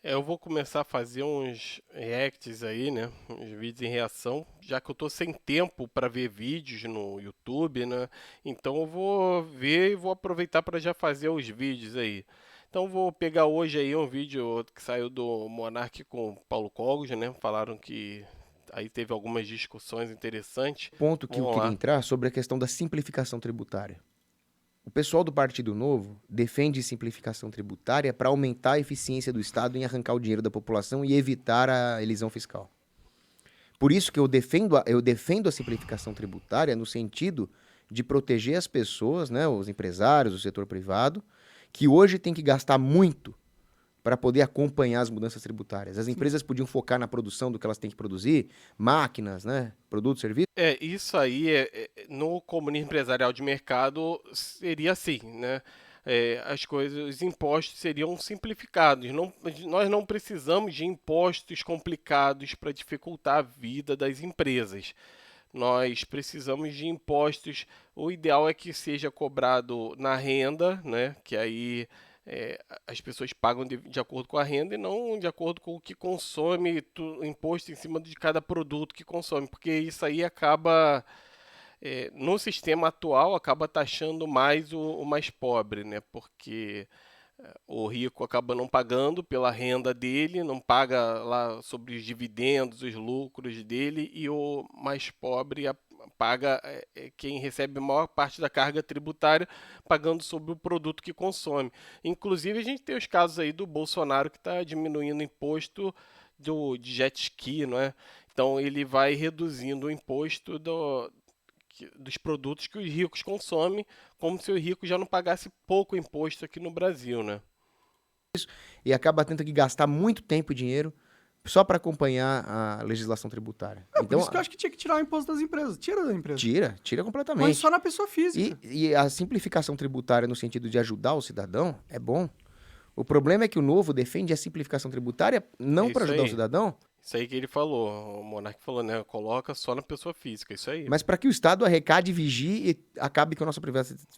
Eu vou começar a fazer uns reacts aí, né? Uns vídeos em reação, já que eu tô sem tempo para ver vídeos no YouTube, né? Então eu vou ver e vou aproveitar para já fazer os vídeos aí. Então eu vou pegar hoje aí um vídeo que saiu do Monark com o Paulo Cogos, né? Falaram que aí teve algumas discussões interessantes. Ponto que eu Vamos queria lá. entrar sobre a questão da simplificação tributária. O pessoal do Partido Novo defende simplificação tributária para aumentar a eficiência do Estado em arrancar o dinheiro da população e evitar a elisão fiscal. Por isso que eu defendo a simplificação tributária no sentido de proteger as pessoas, né, os empresários, o setor privado, que hoje tem que gastar muito para poder acompanhar as mudanças tributárias. As Sim. empresas podiam focar na produção do que elas têm que produzir, máquinas, né, produtos, serviços. Isso aí no comunismo empresarial de mercado seria assim, né? As coisas, os impostos seriam simplificados. Nós não precisamos de impostos complicados para dificultar a vida das empresas. Nós precisamos de impostos. O ideal é que seja cobrado na renda, né? Que aí as pessoas pagam de acordo com a renda e não de acordo com o que consome, imposto em cima de cada produto que consome, porque isso aí acaba, no sistema atual, acaba taxando mais o mais pobre, né? Porque o rico acaba não pagando pela renda dele, não paga lá sobre os dividendos, os lucros dele, e o mais pobre paga quem recebe a maior parte da carga tributária, pagando sobre o produto que consome. Inclusive, a gente tem os casos aí do Bolsonaro que está diminuindo o imposto de jet ski, não é? Então ele vai reduzindo o imposto dos produtos que os ricos consomem, como se o rico já não pagasse pouco imposto aqui no Brasil, né? E acaba tendo que gastar muito tempo e dinheiro só para acompanhar a legislação tributária. É, por Então, isso que eu acho que tinha que tirar o imposto das empresas. Tira da empresa. tira Põe completamente. só na pessoa E, física. e a simplificação tributária no sentido de ajudar o cidadão é bom. O problema é que o Novo defende a simplificação tributária É não para isso ajudar o aí. cidadão, Isso aí que ele falou. O Monark falou, né? Coloca só na pessoa física. Isso aí. mas para que o Estado arrecade, vigie e acabe com a nossa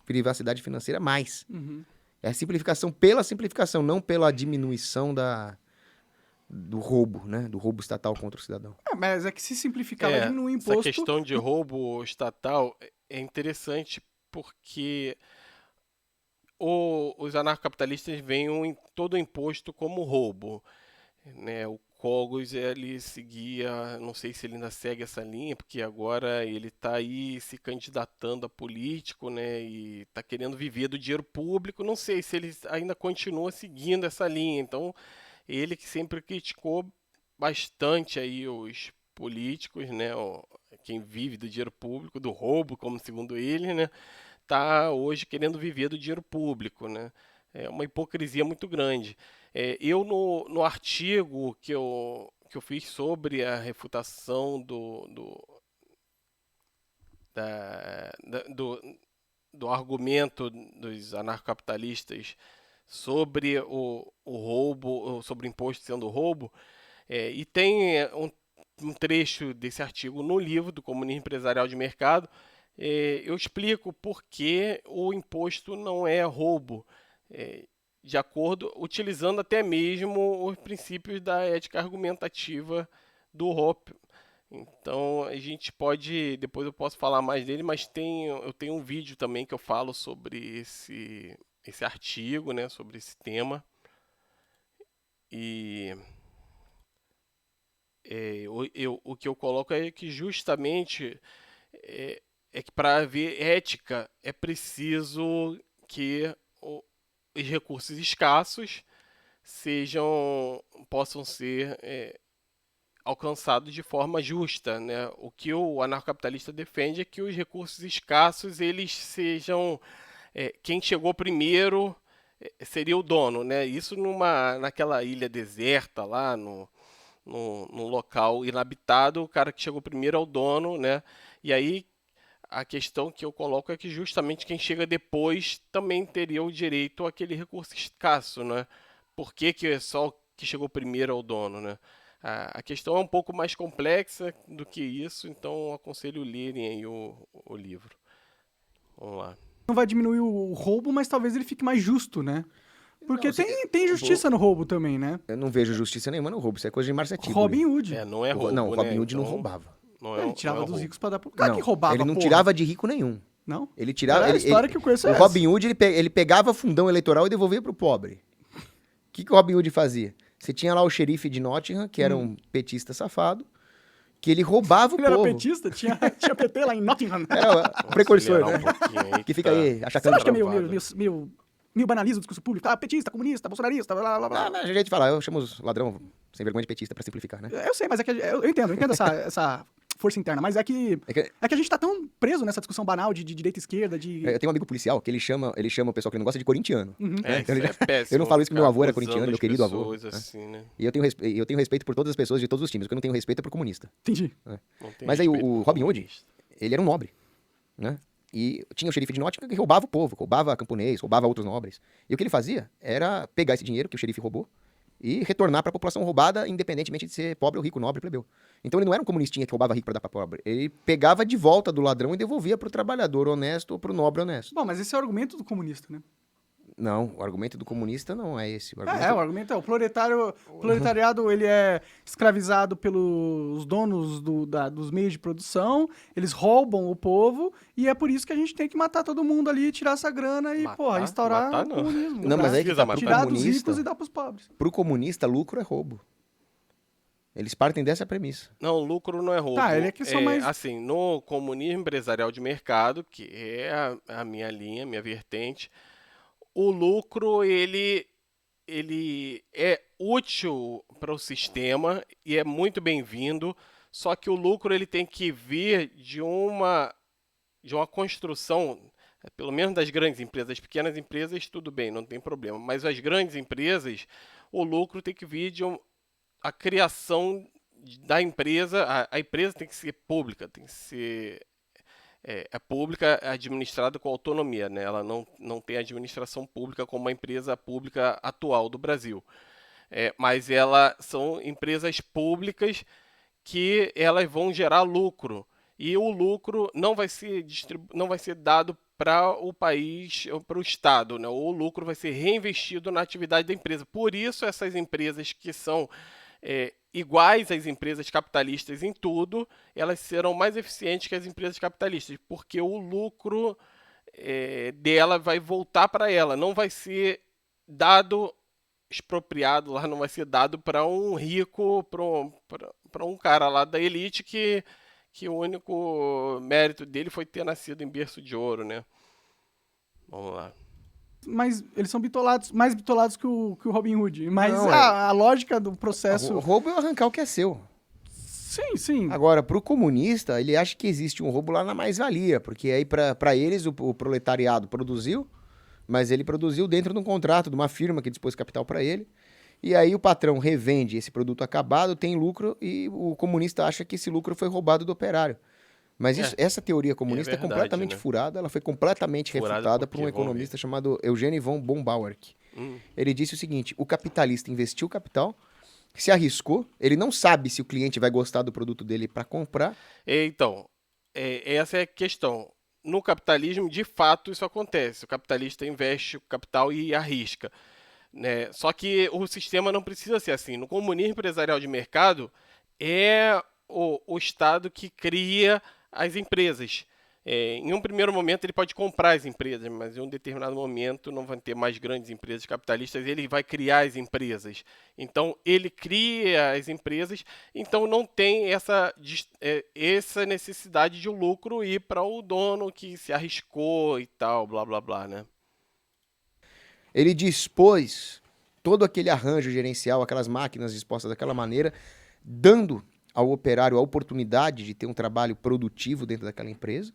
privacidade financeira mais. Uhum. É a simplificação pela simplificação, não pela diminuição do roubo, né? Do roubo estatal contra o cidadão. É, mas é que se simplificar vai diminuir o Essa imposto. questão de roubo estatal é interessante porque os anarcocapitalistas veem todo o imposto como roubo, né? O Cogos ele seguia, não sei se ele ainda segue essa linha, porque agora ele está aí se candidatando a político, né? E está querendo viver do dinheiro público. Não sei se ele ainda continua seguindo essa linha. Então, ele que sempre criticou bastante aí os políticos, né? Quem vive do dinheiro público, do roubo, como segundo ele, né? Tá hoje querendo viver do dinheiro público, né? É uma hipocrisia muito grande. Eu no artigo que eu fiz sobre a refutação do argumento dos anarcocapitalistas sobre o roubo, sobre o imposto sendo roubo, e tem um trecho desse artigo no livro do Comunismo Empresarial de Mercado. Eu explico por que o imposto não é roubo, é, de acordo, utilizando até mesmo os princípios da ética argumentativa do Hoppe. Então a gente pode, depois eu posso falar mais dele, mas eu tenho um vídeo também que eu falo sobre esse artigo, né, sobre esse tema. E o que eu coloco é que justamente é, é que para haver ética é preciso que os recursos escassos possam ser alcançados de forma justa, né? O que o anarcocapitalista defende é que os recursos escassos eles sejam quem chegou primeiro seria o dono, né? Isso naquela ilha deserta lá num local inabitado, o cara que chegou primeiro é o dono, né? E aí a questão que eu coloco é que justamente quem chega depois também teria o direito àquele recurso escasso, né? Por que, que é só o que chegou primeiro é o dono, né? A questão é um pouco mais complexa do que isso, então eu aconselho lerem aí o livro. Vamos lá. Não vai diminuir o roubo, mas talvez ele fique mais justo, né? Porque tem justiça no roubo também, né? Eu não vejo justiça nenhuma no roubo, isso é coisa de Marcia Tiburi. Robin Hood. Não é roubo, Não, o Robin né? Hood não Então, roubava. Ele tirava dos roubo. ricos pra dar pro cara Não, que roubava, ele não porra. tirava de rico nenhum. Não? Ele tirava. A história que eu conheço é O essa. Robin Hood ele pegava fundão eleitoral e devolvia pro pobre. O que o Robin Hood fazia? Você tinha lá o xerife de Nottingham, que era um petista safado, que ele roubava o Ele povo. era petista? Tinha PT lá em Nottingham. Era o precursor, né? Pouquinho aí, Que fica tá. aí Você achacando. não acha que é Travado. meio banaliza o discurso público? Petista, comunista, bolsonarista, blá, blá, blá. Ah, mas a gente fala, eu chamo os ladrão sem vergonha de petista pra simplificar, né? Eu sei, mas é que eu entendo essa força interna, mas é que a gente tá tão preso nessa discussão banal de direita e esquerda, de... Eu tenho um amigo policial que ele chama o pessoal que não gosta de corintiano. Isso ele- é péssimo. eu não falo isso porque meu avô era ficar corintiano, acusando meu as querido avô, pessoas né? assim, né? E eu tenho respeito por todas as pessoas de todos os times. O que eu não tenho respeito é pro comunista. Entendi. Não tem Mas aí respeito o por Robin Hood, comunista. ele era um nobre, né? E tinha o xerife de Nottingham que roubava o povo, roubava camponês, roubava outros nobres. E o que ele fazia era pegar esse dinheiro que o xerife roubou e retornar para a população roubada, independentemente de ser pobre ou rico, nobre, plebeu. Então ele não era um comunistinha que roubava rico para dar para pobre. Ele pegava de volta do ladrão e devolvia para o trabalhador honesto ou para o nobre honesto. Bom, mas esse é o argumento do comunista, né? Não, o argumento do comunista não é esse. O O argumento... argumento é o proletariado ele é escravizado pelos donos dos meios de produção, eles roubam o povo, e é por isso que a gente tem que matar todo mundo ali, tirar essa grana e, Matar? instaurar Matar o não. comunismo. Não, mas pra aí que tá, pro tirar dos comunista, ricos e dar pros pobres. pro comunista, lucro é roubo. Eles partem dessa premissa. Não, lucro não é roubo. Tá, ele é que são mais- Assim, no comunismo empresarial de mercado, que é a minha linha, minha vertente, o lucro, ele é útil para o sistema e é muito bem-vindo, só que o lucro ele tem que vir de uma construção, pelo menos das grandes empresas. As pequenas empresas, tudo bem, não tem problema, mas as grandes empresas, o lucro tem que vir de a criação da empresa. A empresa tem que ser pública, tem que ser pública, administrada com autonomia, né? Ela não tem administração pública como a empresa pública atual do Brasil. Mas elas são empresas públicas que elas vão gerar lucro. E o lucro não vai ser dado para o país, ou para o Estado, né? O lucro vai ser reinvestido na atividade da empresa. Por isso, essas empresas que são iguais às empresas capitalistas em tudo, elas serão mais eficientes que as empresas capitalistas, porque o lucro dela vai voltar para ela, não vai ser dado, expropriado lá, não vai ser dado para um rico, para um cara lá da elite que o único mérito dele foi ter nascido em berço de ouro, né? Vamos lá. Mas eles são mais bitolados que o Robin Hood. Mas Não, a lógica do processo... O roubo é arrancar o que é seu. Sim, sim. Agora, pro comunista, ele acha que existe um roubo lá na mais-valia, porque aí para eles o proletariado produziu, mas ele produziu dentro de um contrato de uma firma que dispôs capital para ele, e aí o patrão revende esse produto acabado, tem lucro, e o comunista acha que esse lucro foi roubado do operário. Mas essa teoria comunista é verdade, completamente né? furada, ela foi completamente Furada refutada por por um quê? Vamos economista chamado Eugênio von Bauerk. Ele disse o seguinte: o capitalista investiu o capital, se arriscou, ele não sabe se o cliente vai gostar do produto dele para comprar. Então, essa é a questão. No capitalismo, de fato, isso acontece. O capitalista investe o capital e arrisca, né? Só que o sistema não precisa ser assim. No comunismo empresarial de mercado, é o Estado que cria as empresas. Em um primeiro momento ele pode comprar as empresas, mas em um determinado momento não vão ter mais grandes empresas capitalistas, ele vai criar as empresas. Então ele cria as empresas, então não tem essa necessidade de o lucro ir para o dono que se arriscou e tal, blá blá blá, né? Ele dispôs todo aquele arranjo gerencial, aquelas máquinas dispostas daquela maneira, dando ao operário a oportunidade de ter um trabalho produtivo dentro daquela empresa.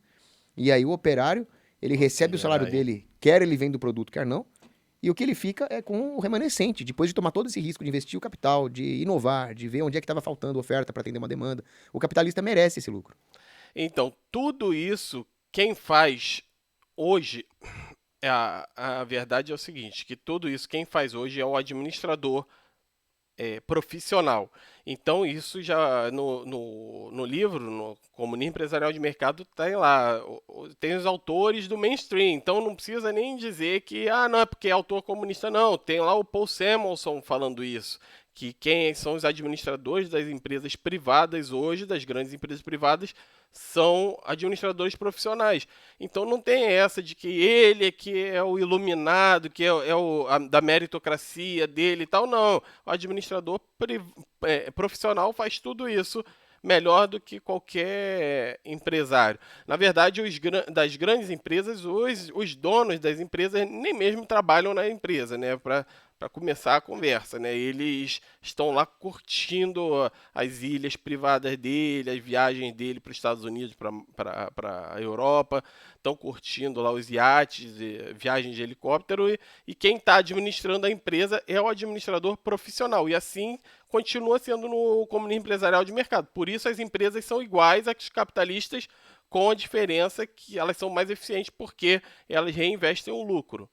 E aí o operário, ele recebe o salário dele, quer ele venda o produto, quer não, e o que ele fica é com o remanescente, depois de tomar todo esse risco de investir o capital, de inovar, de ver onde é que estava faltando oferta para atender uma demanda. O capitalista merece esse lucro. Então, tudo isso, quem faz hoje, a verdade é o seguinte, que tudo isso quem faz hoje é o administrador profissional. Então, isso já no livro, no Comunismo Empresarial de Mercado, tem lá, tem os autores do mainstream. Então, não precisa nem dizer que, não é porque é autor comunista, não. Tem lá o Paul Samuelson falando isso. Que quem são os administradores das empresas privadas hoje, das grandes empresas privadas, são administradores profissionais. Então não tem essa de que ele é que é o iluminado, que da meritocracia dele e tal, não. O administrador profissional faz tudo isso melhor do que qualquer empresário. Na verdade, das grandes empresas, os donos das empresas nem mesmo trabalham na empresa, né? Para começar a conversa, né? Eles estão lá curtindo as ilhas privadas dele, as viagens dele para os Estados Unidos, para a Europa, estão curtindo lá os iates, viagens de helicóptero, e quem está administrando a empresa é o administrador profissional, e assim continua sendo no comunismo empresarial de mercado. Por isso as empresas são iguais às capitalistas, com a diferença que elas são mais eficientes porque elas reinvestem o lucro.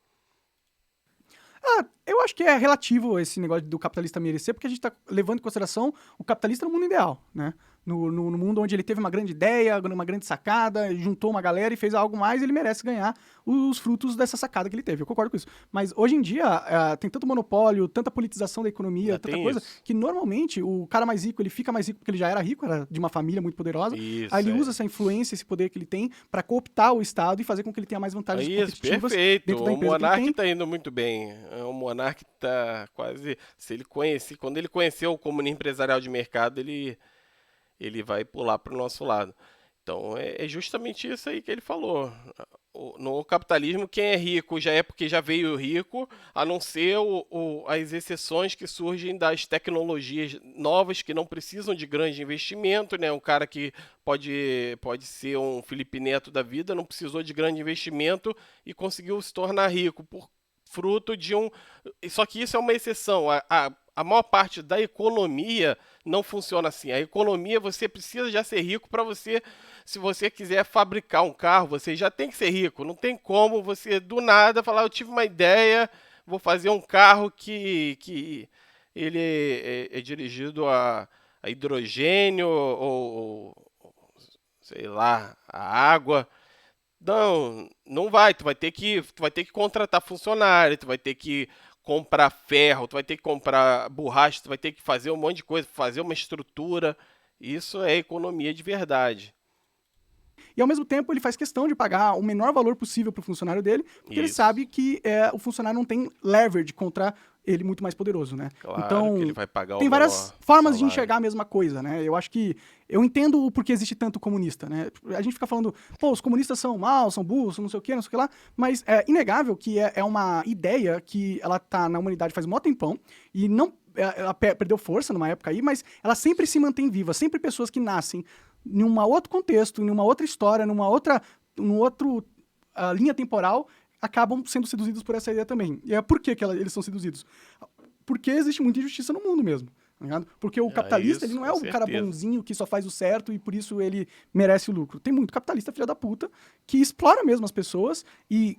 Eu acho que é relativo esse negócio do capitalista merecer, porque a gente está levando em consideração o capitalista no mundo ideal, né? No mundo onde ele teve uma grande ideia, uma grande sacada, juntou uma galera e fez algo mais, ele merece ganhar os frutos dessa sacada que ele teve. Eu concordo com isso. Mas hoje em dia tem tanto monopólio, tanta politização da economia, tanta coisa, isso. que normalmente o cara mais rico, ele fica mais rico porque ele já era rico, era de uma família muito poderosa. Isso, aí ele usa essa influência, esse poder que ele tem para cooptar o Estado e fazer com que ele tenha mais vantagens competitivas perfeito. dentro da empresa. O Monark está indo muito bem. O Monark está quase... Quando ele conheceu o comunismo empresarial de mercado, ele vai pular para o nosso lado. Então, é justamente isso aí que ele falou. No capitalismo, quem é rico já é porque já veio rico, a não ser as exceções que surgem das tecnologias novas que não precisam de grande investimento, né? Um cara que pode ser um Felipe Neto da vida, não precisou de grande investimento e conseguiu se tornar rico por fruto de um... Só que isso é uma exceção. A maior parte da economia não funciona assim. A economia, você precisa já ser rico para você... Se você quiser fabricar um carro, você já tem que ser rico. Não tem como você, do nada, falar, eu tive uma ideia, vou fazer um carro que ele é dirigido a hidrogênio ou, sei lá, a água. Não vai. Tu vai ter que contratar funcionário, tu vai ter que comprar ferro, tu vai ter que comprar borracha, tu vai ter que fazer um monte de coisa, fazer uma estrutura. Isso é economia de verdade. E, ao mesmo tempo, ele faz questão de pagar o menor valor possível para o funcionário dele, porque ele sabe que o funcionário não tem leverage contra ele muito mais poderoso, né? Claro, então, que ele vai pagar tem várias formas de salário. enxergar a mesma coisa, né? Eu acho que... Eu entendo o porquê existe tanto comunista, né? A gente fica falando, os comunistas são maus, são burros, não sei o que lá, mas é inegável que é uma ideia que ela tá na humanidade faz mó tempão e não... Ela perdeu força numa época aí, mas ela sempre se mantém viva. Sempre pessoas que nascem em um outro contexto, em uma outra história, num outro linha temporal, acabam sendo seduzidos por essa ideia também. E por que eles são seduzidos? Porque existe muita injustiça no mundo mesmo. Tá ligado? Porque o capitalista, ele não é o cara bonzinho que só faz o certo e por isso ele merece o lucro. Tem muito capitalista filha da puta que explora mesmo as pessoas e...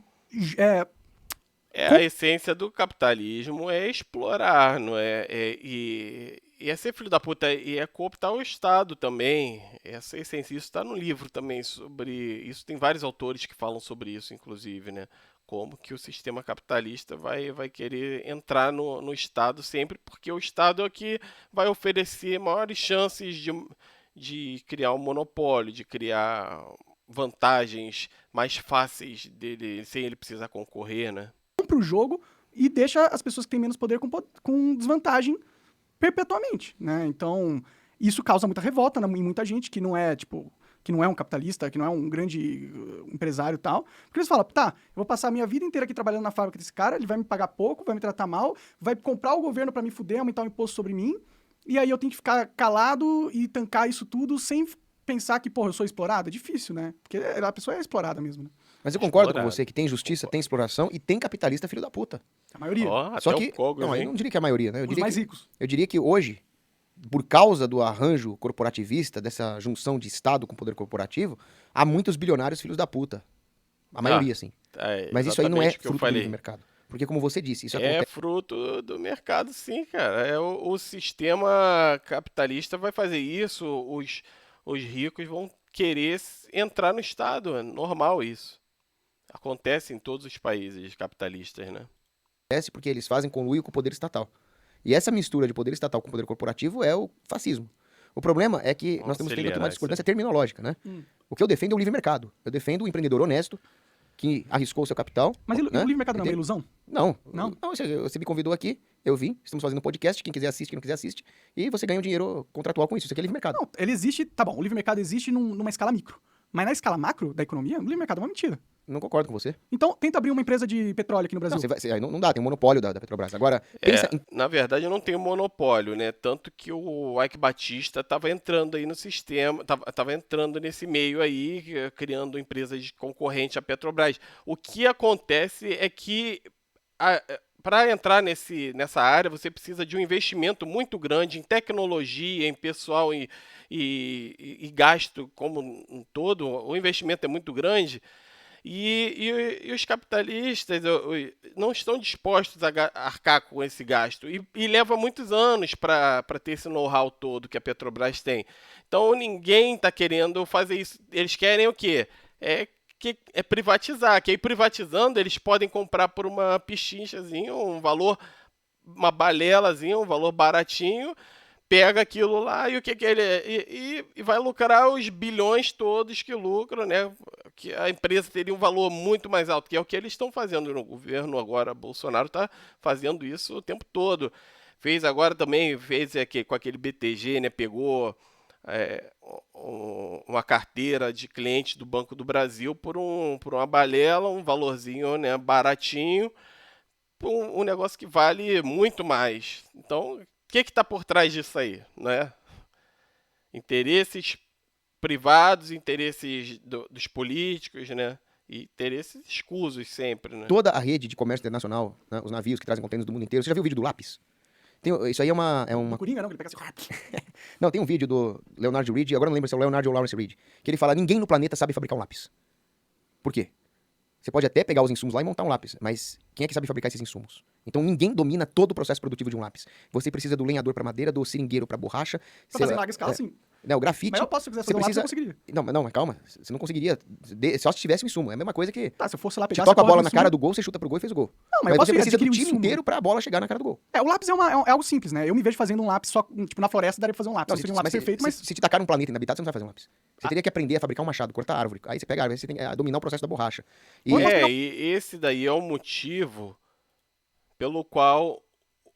A essência do capitalismo é explorar, não é? E é ser filho da puta, e é cooptar o Estado também. Essa essência, isso está no livro também sobre isso. Tem vários autores que falam sobre isso, inclusive, né? Como que o sistema capitalista vai querer entrar no Estado sempre, porque o Estado é o que vai oferecer maiores chances de criar um monopólio, de criar vantagens mais fáceis dele, sem ele precisar concorrer, né? Compra o jogo e deixa as pessoas que têm menos poder com desvantagem perpetuamente, né? Então, isso causa muita revolta em muita gente que não é, que não é um capitalista, que não é um grande empresário e tal. Porque eles falam, eu vou passar a minha vida inteira aqui trabalhando na fábrica desse cara, ele vai me pagar pouco, vai me tratar mal, vai comprar o governo pra me fuder, aumentar o imposto sobre mim, e aí eu tenho que ficar calado e tancar isso tudo sem pensar que, eu sou explorado. É difícil, né? Porque a pessoa é explorada mesmo, né? Mas eu concordo com você que tem justiça, tem exploração e tem capitalista filho da puta. A maioria. Só que, não, eu não diria que é a maioria, né? Os mais ricos. Eu diria que hoje, por causa do arranjo corporativista, dessa junção de Estado com poder corporativo, há muitos bilionários filhos da puta. A maioria, sim. Mas isso aí não é fruto do livre mercado. Porque, como você disse, isso É acontece. fruto do mercado, sim, cara. O sistema capitalista vai fazer isso, os ricos vão querer entrar no Estado. É normal isso. Acontece em todos os países capitalistas, né? Acontece porque eles fazem conluio com o poder estatal. E essa mistura de poder estatal com poder corporativo é o fascismo. O problema é que nós Vamos temos tido aqui uma acelerar isso discordância aí. terminológica, né? O que eu defendo é o livre mercado. Eu defendo o empreendedor honesto que arriscou o seu capital. Mas o né? livre mercado não é uma Entende? ilusão? Não, Não? você me convidou aqui, eu vim, estamos fazendo um podcast, quem quiser assiste, quem não quiser assiste, e você ganha um dinheiro contratual com isso. Isso aqui é livre mercado. Não, ele existe, tá bom, o livre mercado existe numa escala micro. Mas na escala macro da economia, o livre mercado é uma mentira. Não concordo com você. Então, tenta abrir uma empresa de petróleo aqui no Não, Brasil. aí não dá, tem um monopólio da Petrobras. Agora, pensa em. Na verdade, eu não tenho monopólio, né? Tanto que o Ike Batista estava entrando aí no sistema, estava entrando nesse meio aí, criando empresas concorrentes à Petrobras. O que acontece é que para entrar nessa área, você precisa de um investimento muito grande em tecnologia, em pessoal e gasto como um todo. O investimento é muito grande. E os capitalistas não estão dispostos a arcar com esse gasto. E leva muitos anos para ter esse know-how todo que a Petrobras tem. Então ninguém está querendo fazer isso. Eles querem o quê? É privatizar. Que aí privatizando eles podem comprar por uma pichinchazinha, um valor, uma balelazinha, um valor baratinho. Pega aquilo lá e o que ele e vai lucrar os bilhões todos que lucram, né? Que a empresa teria um valor muito mais alto, que é o que eles estão fazendo no governo agora. Bolsonaro está fazendo isso o tempo todo. Fez agora também, fez aqui com aquele BTG, né? Pegou uma carteira de clientes do Banco do Brasil por uma balela, um valorzinho, né? Baratinho, um negócio que vale muito mais. Então, o que está por trás disso aí, né? Interesses privados, interesses dos políticos, né? E interesses escusos sempre, né? Toda a rede de comércio internacional, né, os navios que trazem contêineres do mundo inteiro. Você já viu o vídeo do lápis? Isso aí é uma. Do Coringa, não, que ele pega assim. Não, tem um vídeo do Leonard Reed, agora não lembro se é o Leonard ou Lawrence Reed, que ele fala: ninguém no planeta sabe fabricar um lápis. Por quê? Você pode até pegar os insumos lá e montar um lápis, mas quem é que sabe fabricar esses insumos? Então ninguém domina todo o processo produtivo de um lápis. Você precisa do lenhador para madeira, do seringueiro para borracha. Pra fazer em larga escala, sim. Não, o grafite. Mas eu posso, se quisesse você fazer um lápis, eu precisa. conseguiria. Não, mas calma. Você não conseguiria. Só se tivesse o insumo. É a mesma coisa que. Tá, se eu fosse lá Te pegar... toca a você bola coloca na o cara insumo. do gol, você chuta pro gol e fez o gol. Não, mas Mas eu posso você precisa do adquirir o time insumo. inteiro pra bola chegar na cara do gol. O lápis é algo simples, né? Eu me vejo fazendo um lápis só, tipo, na floresta daria pra fazer um lápis. Não, Não seria um lápis perfeito, mas... se te tacar um planeta inabitado, você não sabe fazer um lápis. Você teria que aprender a fabricar um machado, cortar árvore. Aí você pega a árvore, aí você tem que dominar o processo da borracha. E E esse daí é o motivo pelo qual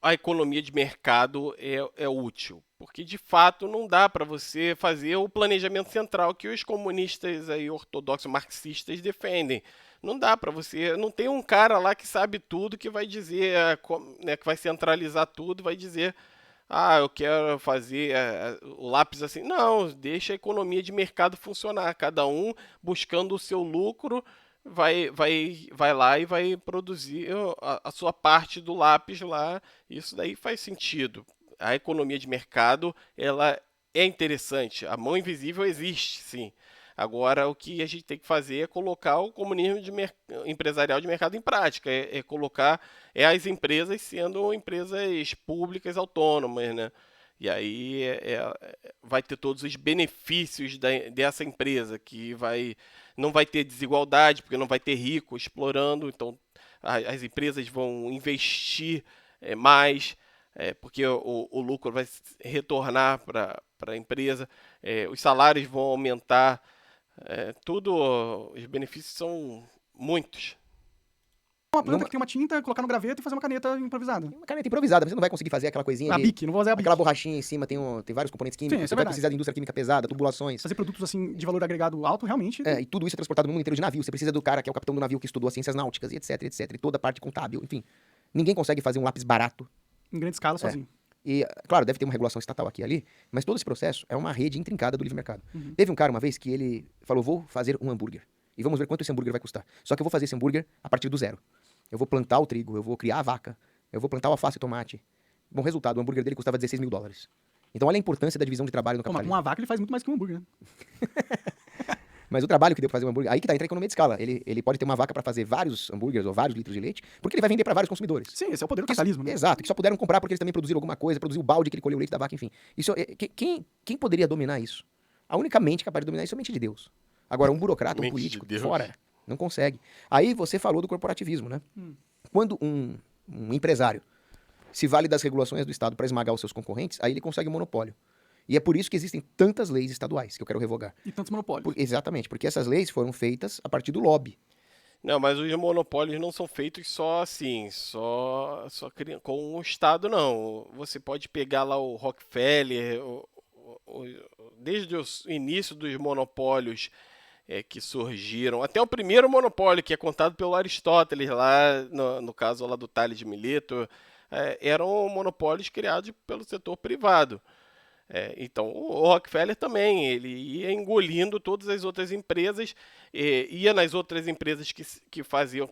a economia de mercado é útil. Porque, de fato, não dá para você fazer o planejamento central que os comunistas aí, ortodoxos, marxistas defendem. Não dá para você... Não tem um cara lá que sabe tudo, que vai dizer, né, que vai centralizar tudo, vai dizer... Ah, eu quero fazer o lápis assim. Não, deixa a economia de mercado funcionar. Cada um buscando o seu lucro vai lá e vai produzir a sua parte do lápis lá. Isso daí faz sentido. A economia de mercado, ela é interessante. A mão invisível existe, sim. Agora, o que a gente tem que fazer é colocar o comunismo empresarial de mercado em prática. Colocar as empresas sendo empresas públicas autônomas, né? E aí vai ter todos os benefícios dessa empresa, que não vai ter desigualdade, porque não vai ter rico explorando, então as empresas vão investir mais, porque o lucro vai retornar para a empresa, os salários vão aumentar, os benefícios são muitos. Uma planta que tem uma tinta, colocar no graveto e fazer uma caneta improvisada. uma caneta improvisada, você não vai conseguir fazer aquela coisinha A de... Bic, não vou fazer a Bic. Aquela borrachinha em cima tem vários componentes químicos, Sim, isso você é vai verdade. precisar de indústria química pesada, tubulações. Fazer produtos assim de valor agregado alto, realmente. E tudo isso é transportado no mundo inteiro de navio. Você precisa do cara que é o capitão do navio que estudou as ciências náuticas e etc, etc. E toda a parte contábil, enfim. Ninguém consegue fazer um lápis barato. Em grande escala, sozinho. E, claro, deve ter uma regulação estatal aqui e ali, mas todo esse processo é uma rede intrincada do livre mercado. Teve um cara uma vez que ele falou: vou fazer um hambúrguer. E vamos ver quanto esse hambúrguer vai custar. Só que eu vou fazer esse hambúrguer a partir do zero. Eu vou plantar o trigo, eu vou criar a vaca, eu vou plantar o alface e tomate. Bom, resultado, o hambúrguer dele custava $16 mil. Então olha a importância da divisão de trabalho no Pô, mas com capitalismo. uma vaca ele faz muito mais que um hambúrguer, né? Mas o trabalho que deu pra fazer um hambúrguer, aí que tá, entra a economia de escala. Ele pode ter uma vaca pra fazer vários hambúrgueres ou vários litros de leite, porque ele vai vender pra vários consumidores. Sim, esse é o poder do capitalismo, né? Exato, que só puderam comprar porque eles também produziram alguma coisa, produziu o balde que ele colheu o leite da vaca, enfim. Quem poderia dominar isso? A única mente capaz de dominar isso é a mente de Deus. Agora, um burocrata, um Mente de político, Deus. fora, não consegue. Aí você falou do corporativismo, né? Quando um empresário se vale das regulações do Estado para esmagar os seus concorrentes, aí ele consegue um monopólio. E é por isso que existem tantas leis estaduais que eu quero revogar. E tantos monopólios. Exatamente, porque essas leis foram feitas a partir do lobby. Não, mas os monopólios não são feitos só assim, com o Estado, não. Você pode pegar lá o Rockefeller, desde o início dos monopólios que surgiram, até o primeiro monopólio, que é contado pelo Aristóteles, lá no caso lá do Tales de Mileto, eram monopólios criados pelo setor privado. Então, o Rockefeller também, ele ia engolindo todas as outras empresas, ia nas outras empresas que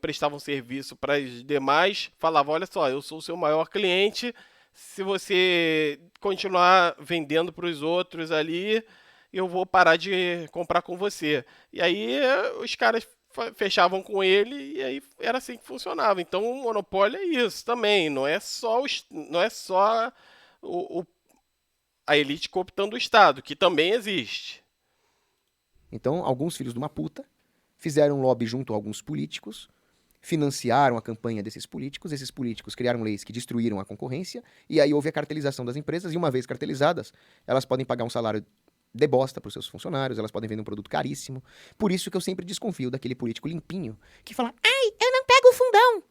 prestavam serviço para as demais, falava, olha só, eu sou o seu maior cliente, se você continuar vendendo para os outros ali, eu vou parar de comprar com você. E aí os caras fechavam com ele e aí era assim que funcionava. Então, o monopólio é isso também, não é só a elite cooptando o Estado, que também existe. Então, alguns filhos de uma puta fizeram lobby junto a alguns políticos, financiaram a campanha desses políticos, esses políticos criaram leis que destruíram a concorrência, e aí houve a cartelização das empresas, e uma vez cartelizadas, elas podem pagar um salário de bosta para os seus funcionários, elas podem vender um produto caríssimo. Por isso que eu sempre desconfio daquele político limpinho, que fala, ai, eu não pego o fundão.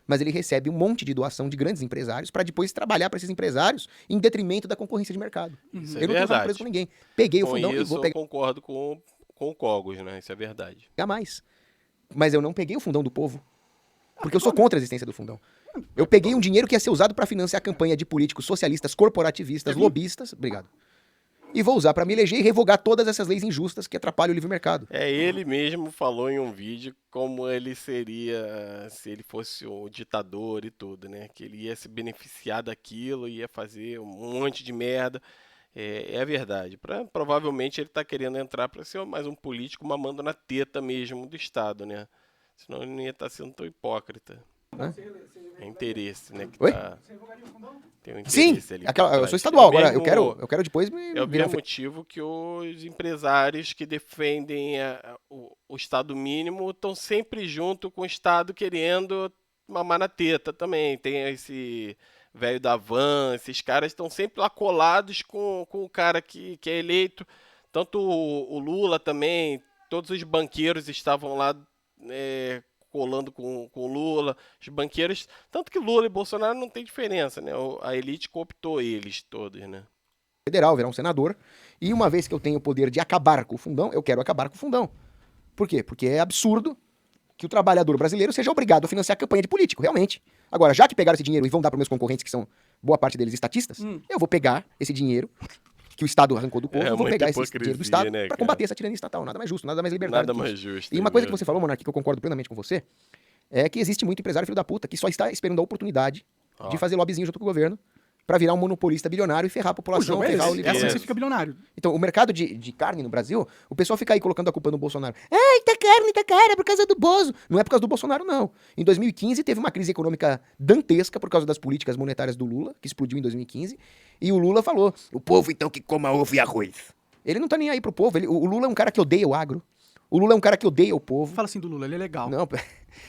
Mas ele recebe um monte de doação de grandes empresários para depois trabalhar para esses empresários em detrimento da concorrência de mercado. Isso Eu não tô verdade. preso com ninguém. Peguei o fundão e vou Eu pegar concordo com o Cogos, né? Isso é verdade. mais. Mas eu não peguei o fundão do povo. Porque eu sou contra a existência do fundão. Eu peguei um dinheiro que ia ser usado para financiar a campanha de políticos socialistas, corporativistas, lobistas, obrigado. E vou usar para me eleger e revogar todas essas leis injustas que atrapalham o livre mercado. Ele mesmo falou em um vídeo como ele seria se ele fosse um ditador e tudo, né? Que ele ia se beneficiar daquilo, ia fazer um monte de merda. É verdade. Provavelmente ele está querendo entrar para ser mais um político mamando na teta mesmo do Estado, né? Senão ele não ia estar sendo tão hipócrita. É interesse, né? Oi? Tem um Sim, interesse ali por eu trás. sou estadual, É o agora mesmo- eu quero depois me É o virar mesmo motivo que os empresários que defendem o Estado mínimo estão sempre junto com o Estado querendo mamar na teta também. Tem esse velho da van, esses caras estão sempre lá colados com o cara que é eleito. Tanto o Lula também, todos os banqueiros estavam lá colando com o Lula, os banqueiros. Tanto que Lula e Bolsonaro não tem diferença, né? A elite cooptou eles todos, né? federal, virar um senador. E uma vez que eu tenho o poder de acabar com o fundão, eu quero acabar com o fundão. Por quê? Porque é absurdo que o trabalhador brasileiro seja obrigado a financiar a campanha de político, realmente. Agora, já que pegaram esse dinheiro e vão dar para meus concorrentes, que são boa parte deles estatistas, eu vou pegar esse dinheiro que o Estado arrancou do povo, eu vou muita pegar esse dinheiro do Estado hipocrisia, né, para cara? combater essa tirania estatal. Nada mais justo, nada mais libertário. Nada que mais isso. justo. E uma coisa que mesmo. você falou, Monark, que eu concordo plenamente com você, é que existe muito empresário filho da puta que só está esperando a oportunidade de fazer lobbyzinho junto com o governo para virar um monopolista bilionário e ferrar a O população, jogo é ferrar o esse. livre É assim que mercado. você fica bilionário. Então, o mercado de carne no Brasil, o pessoal fica aí colocando a culpa no Bolsonaro. Ai, tá cara, é por causa do Bozo. Não é por causa do Bolsonaro, não. Em 2015, teve uma crise econômica dantesca por causa das políticas monetárias do Lula, que explodiu em 2015, e o Lula falou, o povo então que coma ovo e arroz. Ele não tá nem aí pro povo, o Lula é um cara que odeia o agro, o Lula é um cara que odeia o povo. Fala assim do Lula, ele é legal. Não,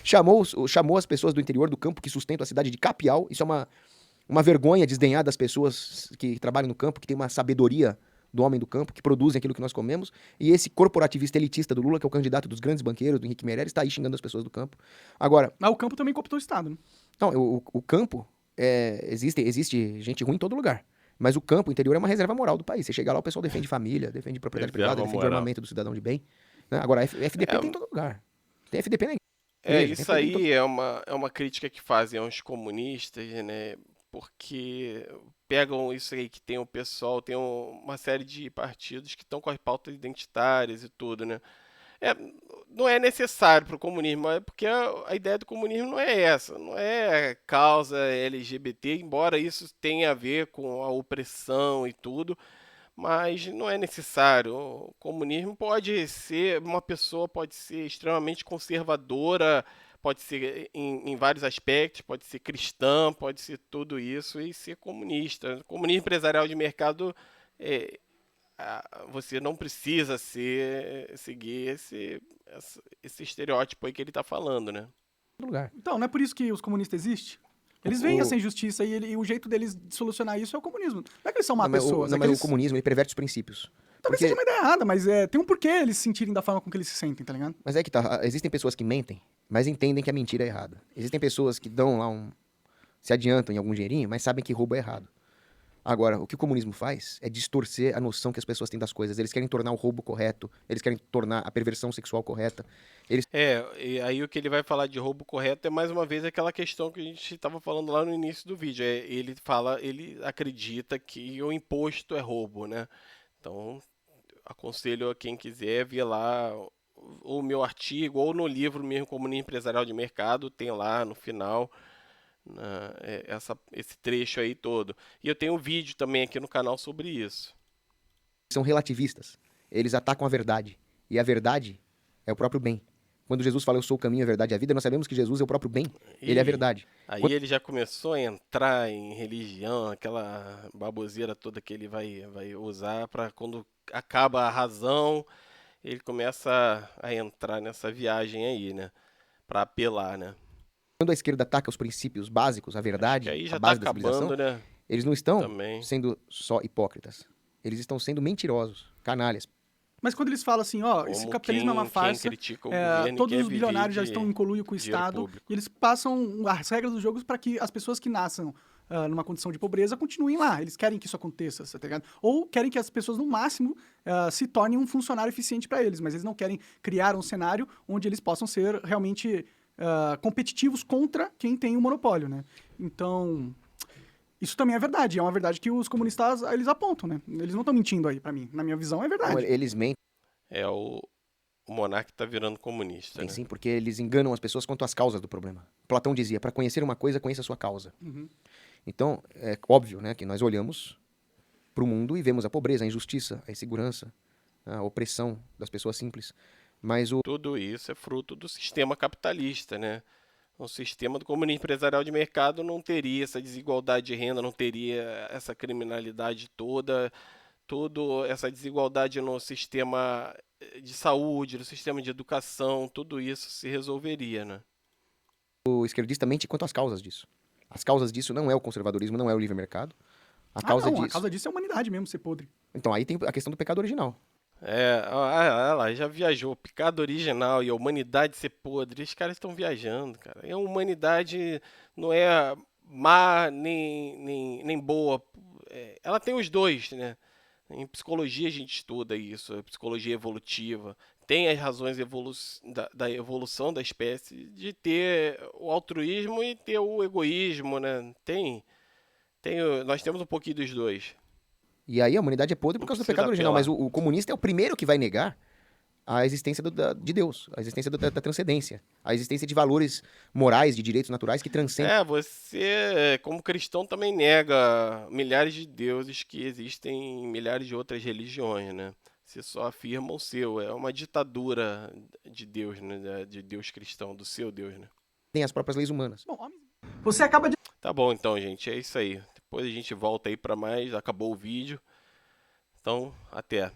chamou as pessoas do interior do campo que sustentam a cidade de Capial, isso é uma vergonha desdenhar das pessoas que trabalham no campo, que tem uma sabedoria do homem do campo, que produzem aquilo que nós comemos, e esse corporativista elitista do Lula, que é o candidato dos grandes banqueiros, do Henrique Meirelles, está aí xingando as pessoas do campo. Agora, Mas o campo também cooptou o Estado, né? não, o campo, existe gente ruim em todo lugar, mas o campo, o interior, é uma reserva moral do país. Você chega lá, o pessoal defende família, defende propriedade Reserva privada, defende o moral. armamento do cidadão de bem. Né? Agora, FDP tem em todo lugar. Tem FDP na igreja. Isso tem todo- aí é uma crítica que fazem aos comunistas, né? Porque pegam isso aí que tem o pessoal, tem uma série de partidos que estão com as pautas identitárias e tudo, né? Não é necessário para o comunismo, é porque a ideia do comunismo não é essa, não é causa LGBT, embora isso tenha a ver com a opressão e tudo, mas não é necessário. O comunismo pode ser, uma pessoa pode ser extremamente conservadora, pode ser em vários aspectos, pode ser cristã, pode ser tudo isso e ser comunista. Comunismo empresarial de mercado, é, você não precisa seguir esse estereótipo aí que ele está falando, né? Lugar. Então, não é por isso que os comunistas existem? Eles veem essa injustiça e o jeito deles de solucionar isso é o comunismo. Não é que eles são má pessoas. Não, é que mas eles... o comunismo, ele perverte os princípios. Talvez seja uma ideia errada, mas tem um porquê eles se sentirem da forma com que eles se sentem, tá ligado? Mas é que tá, existem pessoas que mentem, mas entendem que a mentira é errada. Existem pessoas que dão lá se adiantam em algum dinheirinho, mas sabem que roubo é errado. Agora, o que o comunismo faz é distorcer a noção que as pessoas têm das coisas. Eles querem tornar o roubo correto, eles querem tornar a perversão sexual correta. E aí o que ele vai falar de roubo correto é mais uma vez aquela questão que a gente estava falando lá no início do vídeo. Ele acredita que o imposto é roubo, né? Então, aconselho a quem quiser ver lá o meu artigo ou no livro mesmo, Comunismo Empresarial de Mercado, tem lá no final esse trecho aí todo. E eu tenho um vídeo também aqui no canal sobre isso. São relativistas. Eles atacam a verdade. E a verdade é o próprio bem. Quando Jesus fala, eu sou o caminho, a verdade e a vida, nós sabemos que Jesus é o próprio bem. Ele é a verdade. Aí ele já começou a entrar em religião, aquela baboseira toda que ele vai usar para quando acaba a razão, ele começa a entrar nessa viagem aí, né? Para apelar, né? Quando a esquerda ataca os princípios básicos, a verdade, aí já a base tá da civilização, acabando, né? eles não estão Também. sendo só hipócritas. Eles estão sendo mentirosos, canalhas. Mas quando eles falam assim, ó, esse Como capitalismo é uma quem farsa, critica o governo e todos quer os bilionários já viver estão em conluio com o dinheiro Estado, público. e eles passam as regras dos jogos para que as pessoas que nasçam numa condição de pobreza continuem lá. Eles querem que isso aconteça, tá ligado? Ou querem que as pessoas, no máximo, se tornem um funcionário eficiente para eles, mas eles não querem criar um cenário onde eles possam ser realmente competitivos contra quem tem o monopólio, né? Então, isso também é verdade. É uma verdade que os comunistas, eles apontam, né? Eles não estão mentindo aí, para mim. Na minha visão, é verdade. Então, eles mentem, O monarca tá virando comunista, né? sim, porque eles enganam as pessoas quanto às causas do problema. Platão dizia, para conhecer uma coisa, conheça a sua causa. Uhum. Então, é óbvio, né, que nós olhamos para o mundo e vemos a pobreza, a injustiça, a insegurança, a opressão das pessoas simples. Mas Tudo isso é fruto do sistema capitalista, né? O sistema do comunismo empresarial de mercado não teria essa desigualdade de renda, não teria essa criminalidade toda essa desigualdade no sistema de saúde, no sistema de educação, tudo isso se resolveria, né? o esquerdista mente quanto às causas disso. As causas disso não é o conservadorismo, não é o livre mercado. A causa não, a disso... causa disso é a humanidade mesmo, ser podre. Então, aí tem a questão do pecado original. Ela já viajou. Pecado original e a humanidade ser podre. Os caras estão viajando, cara. E a humanidade não é má nem boa. Ela tem os dois, né? Em psicologia a gente estuda isso, a psicologia evolutiva. Tem as razões da evolução da espécie de ter o altruísmo e ter o egoísmo, né? Nós temos um pouquinho dos dois. E aí a humanidade é podre por Não causa do precisa pecado original. apelar. Mas o comunista é o primeiro que vai negar a existência de Deus, a existência da transcendência, a existência de valores morais, de direitos naturais que transcendem. Você, como cristão, também nega milhares de deuses que existem em milhares de outras religiões, né? Você só afirma o seu. É uma ditadura de Deus, né? De Deus cristão, do seu Deus, né? Tem as próprias leis humanas. Bom, você acaba de... Tá bom, então, gente. É isso aí. Depois a gente volta aí pra mais. Acabou o vídeo. Então, até.